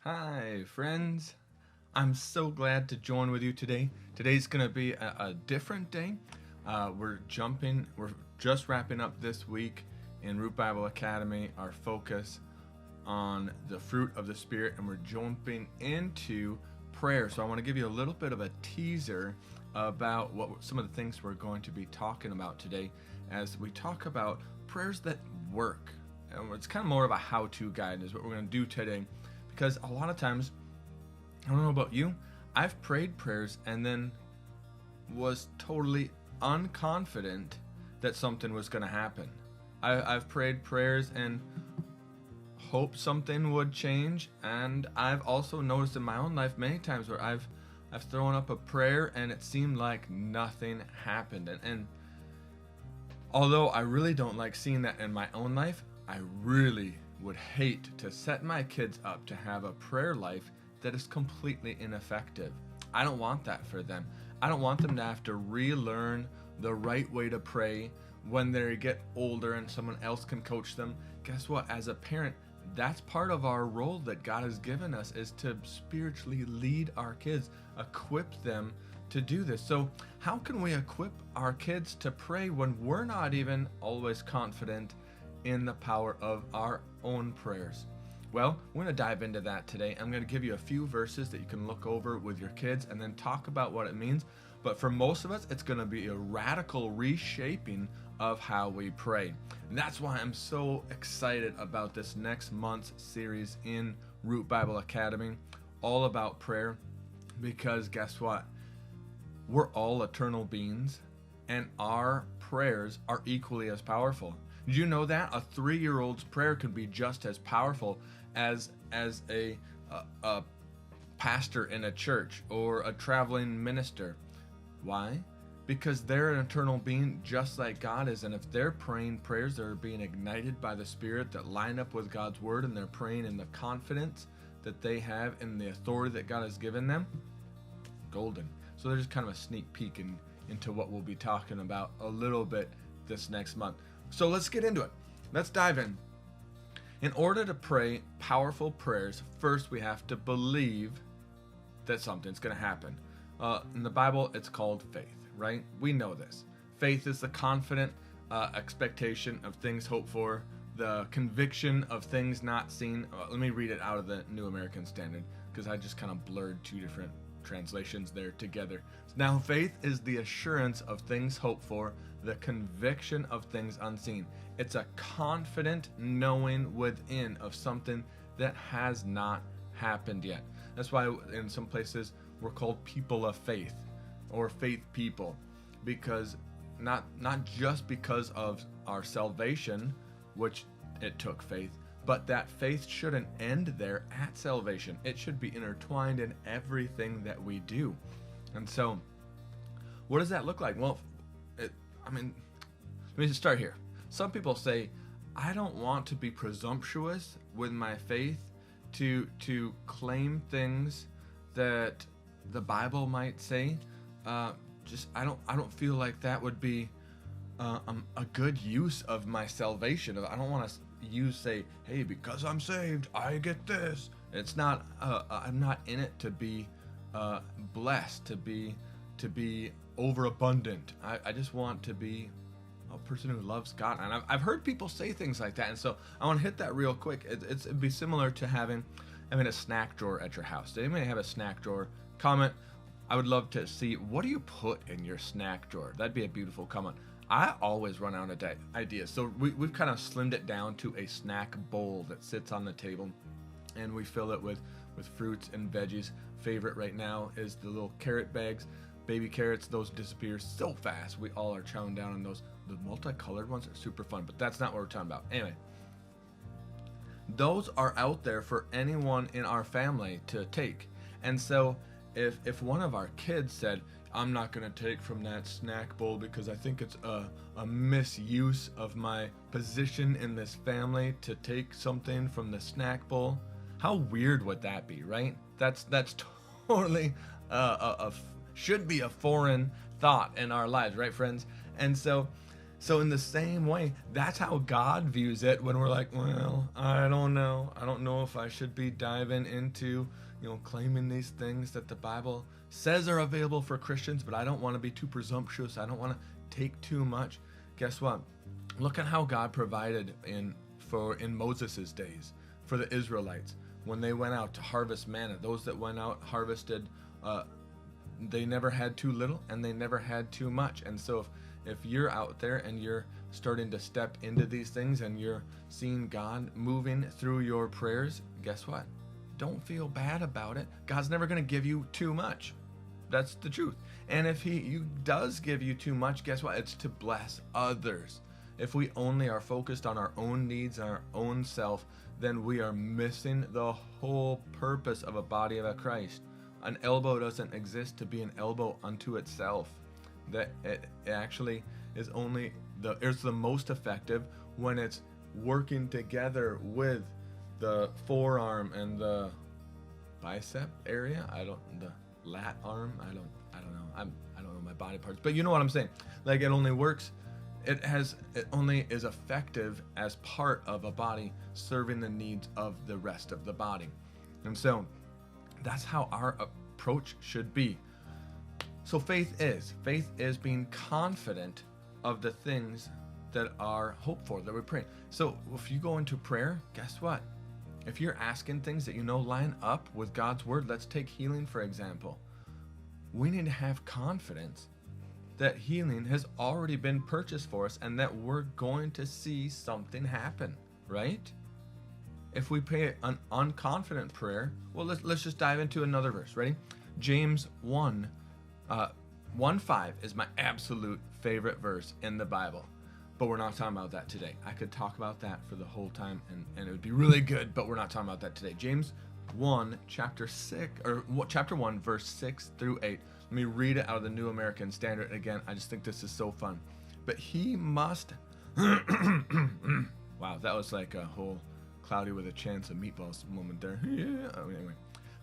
Hi, friends. I'm so glad to join with you today. Today's going to be a different day. We're just wrapping up this week in Root Bible Academy, our focus on the fruit of the Spirit, and we're jumping into prayer. So I want to give you a little bit of a teaser about what some of the things we're going to be talking about today as we talk about prayers that work. And it's kind of more of a how-to guide is what we're going to do today, because a lot of times, I don't know about you, I've prayed prayers and then was totally unconfident that something was going to happen. I've prayed prayers and hoped something would change, and I've also noticed in my own life many times where I've thrown up a prayer and it seemed like nothing happened. And although I really don't like seeing that in my own life, I really would hate to set my kids up to have a prayer life that is completely ineffective. I don't want that for them. I don't want them to have to relearn the right way to pray when they get older and someone else can coach them. Guess what? As a parent, that's part of our role that God has given us, is to spiritually lead our kids, equip them to do this. So how can we equip our kids to pray when we're not even always confident in the power of our own prayers? Well, we're going to dive into that today. I'm going to give you a few verses that you can look over with your kids and then talk about what it means. But for most of us, it's going to be a radical reshaping of how we pray. And that's why I'm so excited about this next month's series in Root Bible Academy, all about prayer. Because guess what? We're all eternal beings, and our prayers are equally as powerful. Did you know that? A 3-year-old's prayer can be just as powerful as a pastor in a church or a traveling minister. Why? Because they're an eternal being just like God is, and if they're praying prayers that are being ignited by the Spirit that line up with God's Word, and they're praying in the confidence that they have in the authority that God has given them, golden. So there's kind of a sneak peek into what we'll be talking about a little bit this next month. So let's get into it. Let's dive in. In order to pray powerful prayers, first we have to believe that something's going to happen. In the Bible, it's called faith, right? We know this. Faith is the confident expectation of things hoped for, the conviction of things not seen. Let me read it out of the New American Standard, because I just kind of blurred two different translations there together. Now, faith is the assurance of things hoped for, the conviction of things unseen. It's a confident knowing within of something that has not happened yet. That's why in some places we're called people of faith or faith people, because not just because of our salvation, which it took faith, but that faith shouldn't end there at salvation. It should be intertwined in everything that we do. And so, what does that look like? Well, let me just start here. Some people say, I don't want to be presumptuous with my faith to claim things that the Bible might say. I don't feel like that would be a good use of my salvation. I don't want to say, hey, because I'm saved, I get this. It's not. I'm not in it to be blessed, to be overabundant. I just want to be a person who loves God. And I've heard people say things like that, and so I want to hit that real quick. It'd be similar to having a snack drawer at your house. They may have a snack drawer. Comment. I would love to see, what do you put in your snack drawer? That'd be a beautiful comment. I always run out of ideas, so we've kind of slimmed it down to a snack bowl that sits on the table, and we fill it with fruits and veggies. Favorite right now is the little carrot bags, baby carrots. Those disappear so fast. We all are chowing down on those. The multicolored ones are super fun, but that's not what we're talking about. Anyway, those are out there for anyone in our family to take. And so if one of our kids said, I'm not going to take from that snack bowl because I think it's a misuse of my position in this family to take something from the snack bowl, how weird would that be, right? That's totally should be a foreign thought in our lives, right, friends? And so So in the same way, that's how God views it when we're like, well, I don't know. I don't know if I should be diving into, claiming these things that the Bible says are available for Christians, but I don't want to be too presumptuous. I don't want to take too much. Guess what? Look at how God provided in Moses' days for the Israelites when they went out to harvest manna. Those that went out harvested, they never had too little and they never had too much. And so if you're out there and you're starting to step into these things and you're seeing God moving through your prayers, guess what? Don't feel bad about it. God's never going to give you too much. That's the truth. And if he does give you too much, guess what? It's to bless others. If we only are focused on our own needs and our own self, then we are missing the whole purpose of a body of Christ. An elbow doesn't exist to be an elbow unto itself. That it actually is it's the most effective when it's working together with the forearm and the bicep area. The lat arm. I don't know. I don't know my body parts, but you know what I'm saying. Like it only works. It only is effective as part of a body serving the needs of the rest of the body. And so that's how our approach should be. So faith is being confident of the things that are hoped for, that we pray. So if you go into prayer, guess what? If you're asking things that line up with God's word, let's take healing for example. We need to have confidence that healing has already been purchased for us and that we're going to see something happen, right? If we pray an unconfident prayer, well, let's just dive into another verse. Ready? James 1:5 is my absolute favorite verse in the Bible, but we're not talking about that today. I could talk about that for the whole time and it would be really good, but we're not talking about that today. James 1, chapter 1, verse 6 through 8. Let me read it out of the New American Standard again. I just think this is so fun. But he must wow, that was like a whole cloudy with a chance of meatballs moment there. Yeah. Anyway.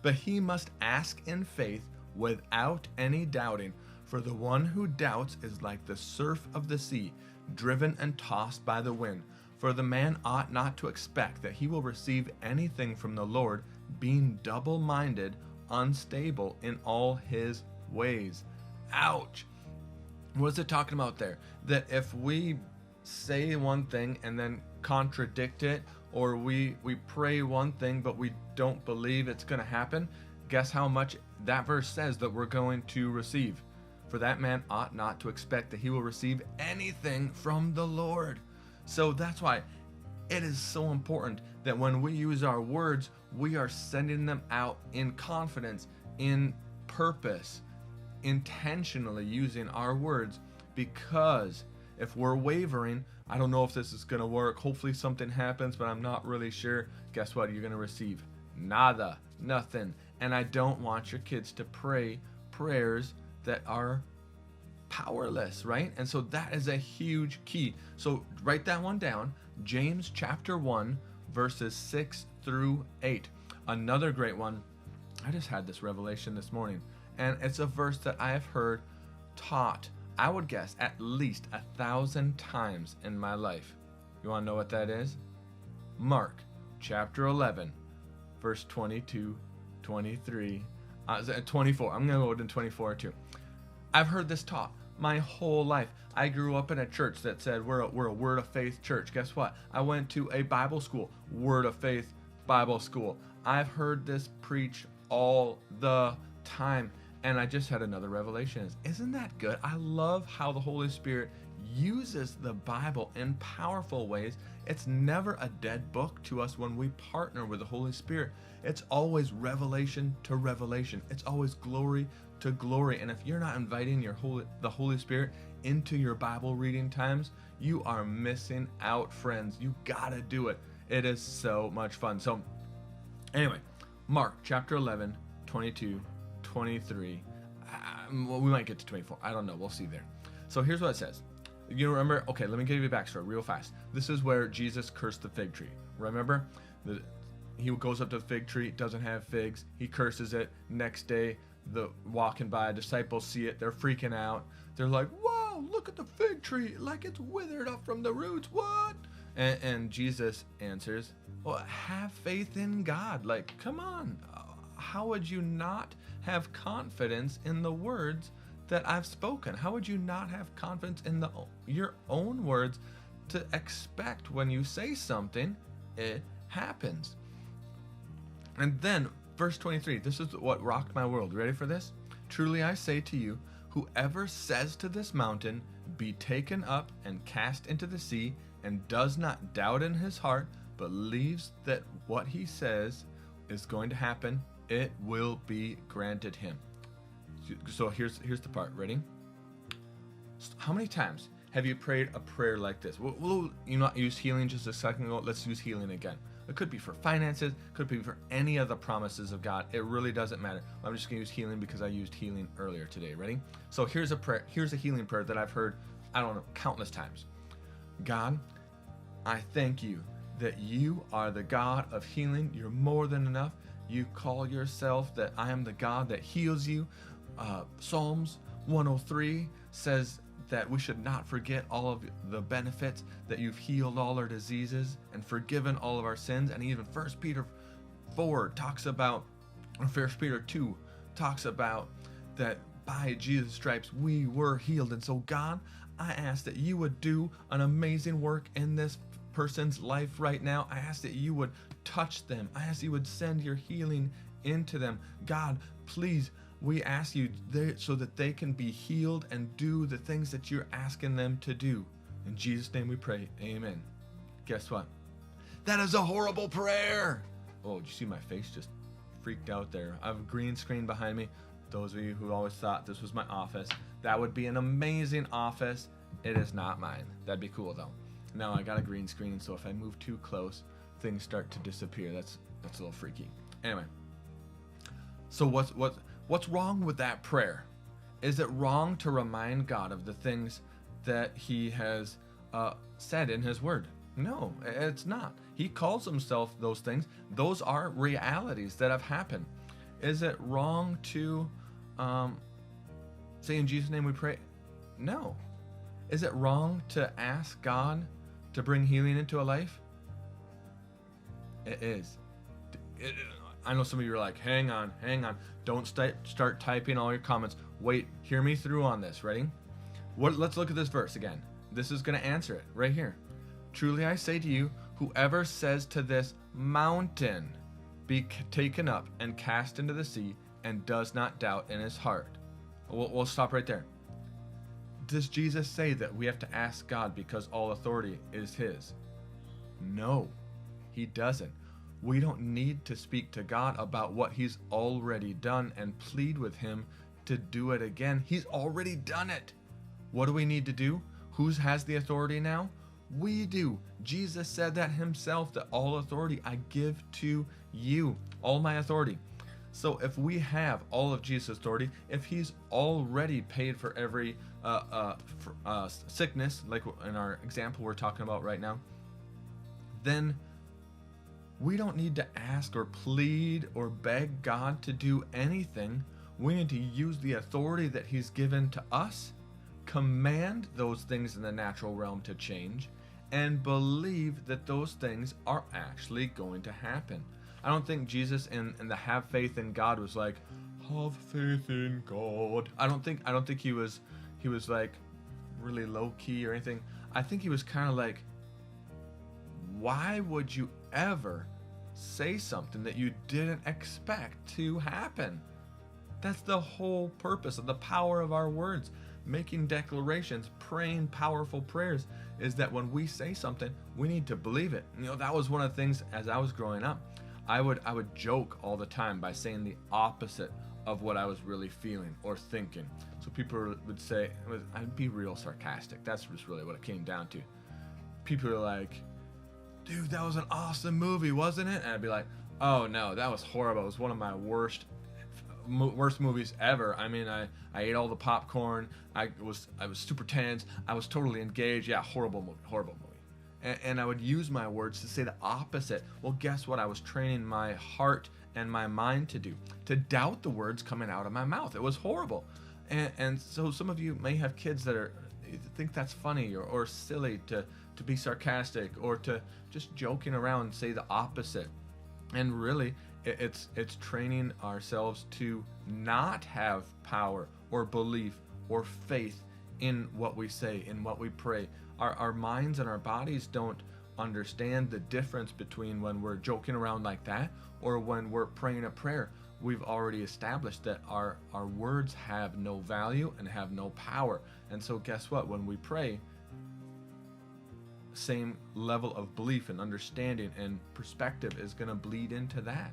But he must ask in faith without any doubting, for the one who doubts is like the surf of the sea, driven and tossed by the wind. For the man ought not to expect that he will receive anything from the Lord, being double-minded, unstable in all his ways. Ouch. What is it talking about there? That if we say one thing and then contradict it, or we pray one thing but we don't believe it's going to happen, guess how much that verse says that we're going to receive? For that man ought not to expect that he will receive anything from the Lord. So that's why it is so important that when we use our words, we are sending them out in confidence, in purpose, intentionally using our words, because if we're wavering, I don't know if this is going to work, hopefully something happens, but I'm not really sure, guess what? You're going to receive nada, nothing. And I don't want your kids to pray prayers that are powerless, right? And so that is a huge key. So write that one down. James chapter 1, verses 6 through 8. Another great one. I just had this revelation this morning, and it's a verse that I have heard taught, I would guess, at least 1,000 times in my life. You want to know what that is? Mark chapter 11, verse 22, 23, 24. I'm going to go to 24 too. I've heard this taught my whole life. I grew up in a church that said we're a Word of Faith church. Guess what? I went to a Bible school, Word of Faith Bible school. I've heard this preached all the time, and I just had another revelation. Isn't that good? I love how the Holy Spirit uses the Bible in powerful ways. It's never a dead book to us when we partner with the Holy Spirit. It's always revelation to revelation. It's always glory to glory. And if you're not inviting the Holy Spirit into your Bible reading times, you are missing out, friends. You gotta do it. It is so much fun. So anyway, Mark chapter 11, 22, 23. Well, we might get to 24. I don't know. We'll see there. So here's what it says. You remember? Okay, let me give you a backstory real fast. This is where Jesus cursed the fig tree. Remember? He goes up to the fig tree, doesn't have figs. He curses it. Next day, the walking by disciples see it. They're freaking out. They're like, whoa, wow, look at the fig tree, like it's withered up from the roots. What? And Jesus answers, well, have faith in God. Like, come on. How would you not have confidence in the words that I've spoken? How would you not have confidence in your own words to expect when you say something, it happens? And then, verse 23, this is what rocked my world. Ready for this? Truly I say to you, whoever says to this mountain, be taken up and cast into the sea, and does not doubt in his heart, but believes that what he says is going to happen, it will be granted him. So here's the part. Ready? How many times have you prayed a prayer like this? We'll you not use healing just a second ago. Let's use healing again. It could be for finances, could be for any of the promises of God. It really doesn't matter. I'm just going to use healing because I used healing earlier today. Ready? So here's a prayer. Here's a healing prayer that I've heard, I don't know, countless times. God, I thank you that you are the God of healing. You're more than enough. You call yourself that I am the God that heals you. Psalms 103 says that we should not forget all of the benefits, that you've healed all our diseases and forgiven all of our sins. And even 1 Peter 4 talks about, or 1 Peter 2 talks about that by Jesus' stripes we were healed. And so God, I ask that you would do an amazing work in this person's life right now. I ask that you would touch them. I ask you would send your healing into them. God, please, we ask you so that they can be healed and do the things that you're asking them to do. In Jesus' name we pray, amen. Guess what? That is a horrible prayer. Oh, did you see my face just freaked out there? I have a green screen behind me. Those of you who always thought this was my office, that would be an amazing office. It is not mine. That'd be cool though. Now I got a green screen, so if I move too close, things start to disappear. That's a little freaky. Anyway, so what's wrong with that prayer? Is it wrong to remind God of the things that he has said in his word? No, it's not. He calls himself those things. Those are realities that have happened. Is it wrong to say in Jesus' name we pray? No. Is it wrong to ask God to bring healing into a life? It is. I know some of you are like, hang on. Don't start typing all your comments. Wait, hear me through on this. Ready? Let's look at this verse again. This is going to answer it right here. Truly I say to you, whoever says to this mountain, be taken up and cast into the sea, and does not doubt in his heart. We'll stop right there. Does Jesus say that we have to ask God because all authority is his? No, he doesn't. We don't need to speak to God about what he's already done and plead with him to do it again. He's already done it. What do we need to do? Who has the authority now? We do. Jesus said that himself, that all authority I give to you, all my authority. So if we have all of Jesus' authority, if he's already paid for every sickness, like in our example we're talking about right now, then we don't need to ask or plead or beg God to do anything. We need to use the authority that he's given to us, command those things in the natural realm to change, and believe that those things are actually going to happen. I don't think Jesus in the have faith in God was like, have faith in God. I don't think he was like really low key or anything. I think he was kind of like, why would you ever say something that you didn't expect to happen? That's the whole purpose of the power of our words. Making declarations, praying powerful prayers, is that when we say something, we need to believe it. You know, that was one of the things as I was growing up. I would joke all the time by saying the opposite of what I was really feeling or thinking. So people would say, I'd be real sarcastic. That's just really what it came down to. People are like, dude, that was an awesome movie, wasn't it? And I'd be like, oh no, that was horrible. It was one of my worst movies ever. I mean, I ate all the popcorn. I was super tense. I was totally engaged. Yeah, horrible movie. And I would use my words to say the opposite. Well, guess what? I was training my heart and my mind to do, to doubt the words coming out of my mouth. It was horrible. And so some of you may have kids that are, think that's funny or silly to be sarcastic or to just joking around say the opposite. And really, it's training ourselves to not have power or belief or faith in what we say, in what we pray. Our minds and our bodies don't understand the difference between when we're joking around like that or when we're praying a prayer. We've already established that our words have no value and have no power. And so guess what? When we pray, same level of belief and understanding and perspective is going to bleed into that.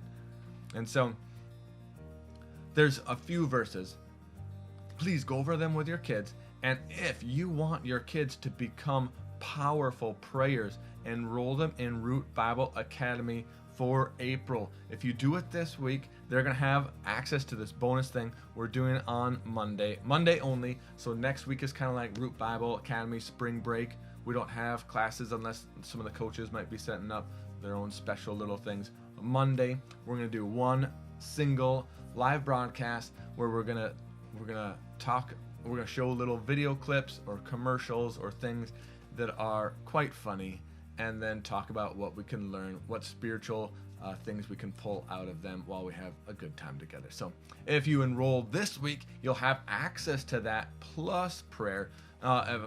And so there's a few verses. Please go over them with your kids. And if you want your kids to become powerful prayers, enroll them in Root Bible Academy for April. If you do it this week, they're going to have access to this bonus thing we're doing on Monday only. So next week is kind of like Root Bible Academy spring break. We don't have classes unless some of the coaches might be setting up their own special little things. Monday, we're going to do one single live broadcast where we're going to talk, we're going to show little video clips or commercials or things that are quite funny, and then talk about what we can learn, what spiritual things we can pull out of them while we have a good time together. So if you enroll this week, you'll have access to that plus prayer.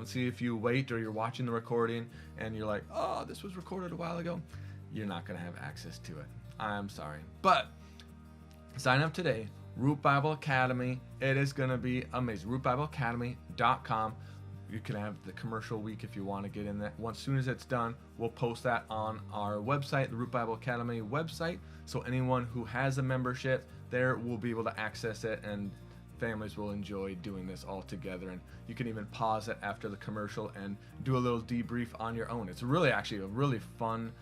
See, if you wait or you're watching the recording and you're like, oh, this was recorded a while ago, you're not going to have access to it. I'm sorry. But sign up today. Root Bible Academy. It is going to be amazing. RootBibleAcademy.com. You can have the commercial week if you want to get in that. Once soon as it's done, we'll post that on our website, the Root Bible Academy website. So anyone who has a membership there will be able to access it, and families will enjoy doing this all together. And you can even pause it after the commercial and do a little debrief on your own. It's really actually a really fun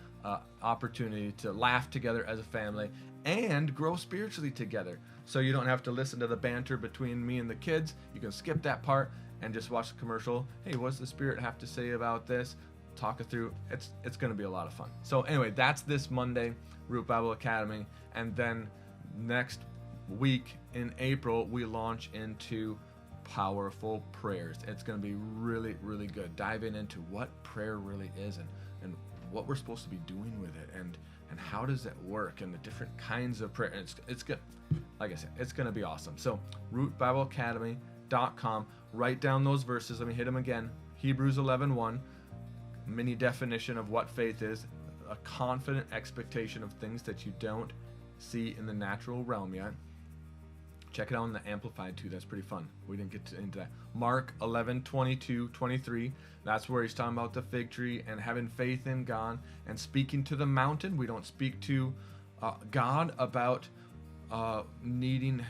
opportunity to laugh together as a family and grow spiritually together. So you don't have to listen to the banter between me and the kids. You can skip that part and just watch the commercial. Hey, what's the Spirit have to say about this? Talk it through. It's going to be a lot of fun. So anyway, that's this Monday, Root Bible Academy. And then next week in April, we launch into powerful prayers. It's going to be really, really good. Diving into what prayer really is and what we're supposed to be doing with it and how does it work and the different kinds of prayer. And it's good. Like I said, it's going to be awesome. So rootbibleacademy.com. Write down those verses. Let me hit them again. Hebrews 11:1, mini definition of what faith is: a confident expectation of things that you don't see in the natural realm yet. Check it out in the Amplified too. That's pretty fun. We didn't get into that. Mark 11:22-23. That's where he's talking about the fig tree and having faith in God and speaking to the mountain. We don't speak to God about needing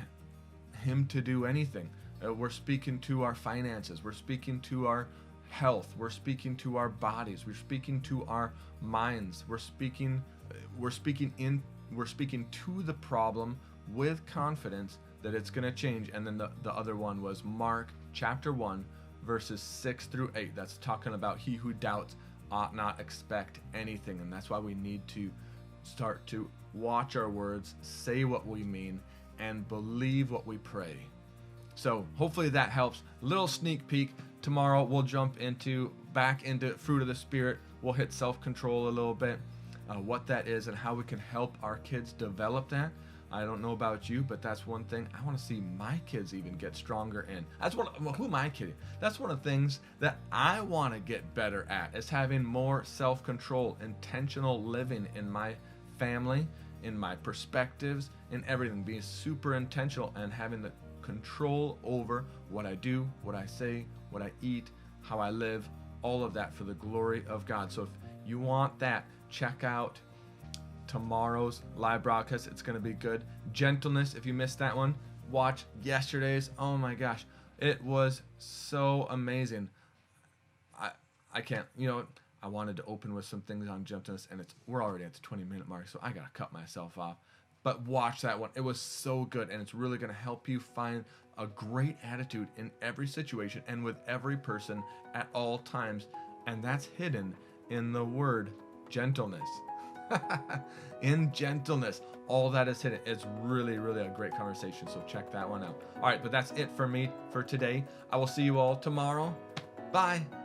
him to do anything. We're speaking to our finances. We're speaking to our health. We're speaking to our bodies. We're speaking to our minds. We're speaking to the problem with confidence that it's going to change. And then the other one was Mark chapter 1, verses 6-8. That's talking about he who doubts ought not expect anything. And that's why we need to start to watch our words, say what we mean, and believe what we pray. So hopefully that helps. Little sneak peek. Tomorrow we'll jump back into fruit of the Spirit. We'll hit self-control a little bit, what that is and how we can help our kids develop that. I don't know about you, but that's one thing I want to see my kids even get stronger in. Who am I kidding? That's one of the things that I want to get better at, is having more self-control, intentional living in my family, in my perspectives, in everything, being super intentional and having the control over what I do, what I say, what I eat, how I live, all of that for the glory of God. So if you want that, check out tomorrow's live broadcast. It's going to be good. Gentleness, if you missed that one, watch yesterday's. Oh my gosh, it was so amazing. I can't, I wanted to open with some things on gentleness, and we're already at the 20-minute mark, so I got to cut myself off. But watch that one. It was so good, and it's really going to help you find a great attitude in every situation and with every person at all times. And that's hidden in the word gentleness. In gentleness, all that is hidden. It's really, really a great conversation, so check that one out. All right, but that's it for me for today. I will see you all tomorrow. Bye.